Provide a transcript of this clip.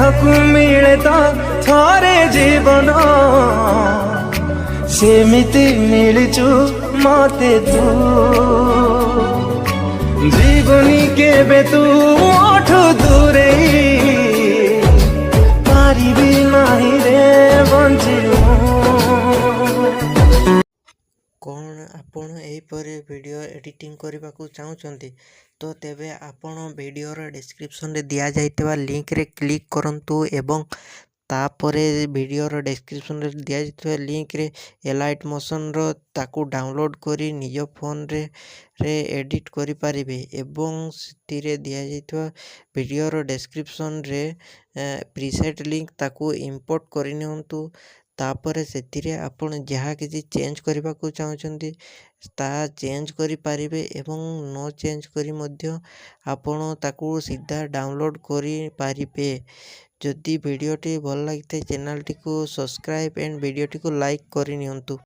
देहकु मिले तो थरे जीवन सेमिति मिलचु मते तू जीवनी केबे तू ओठु दूरे पारिबी नाही रे बंची कौन आपण एहीपरि वीडियो एडिटिंग करने को चाहते तो तेबे आपण वीडियोर डिस्क्रिप्शन रे दिया जाइतबा लिंक रे क्लिक करंतु एवं तापरे वीडियोर डिस्क्रिप्शन रे दिया जाइतबा लिंक रे एलाइट मोशन रो ताकू डाउनलोड करी निज फोन रे एडिट करि पारिबे एवं सितिरे दिया जाइतबा वीडियोर डिस्क्रिप्शन रे प्रीसेट लिंक ताकू इंपोर्ट करि नियंतु तापर से आपण जहाँ किसी चेंज करने को चाहते ता चेंज करि पारिबे एवं नो चेंज करी मध्य आपण ताकू सीधा डाउनलोड करि पारिबे। जदि वीडियोटी भल लगी चैनल टी को सब्सक्राइब एंड वीडियोटी को लाइक करि नियंतु।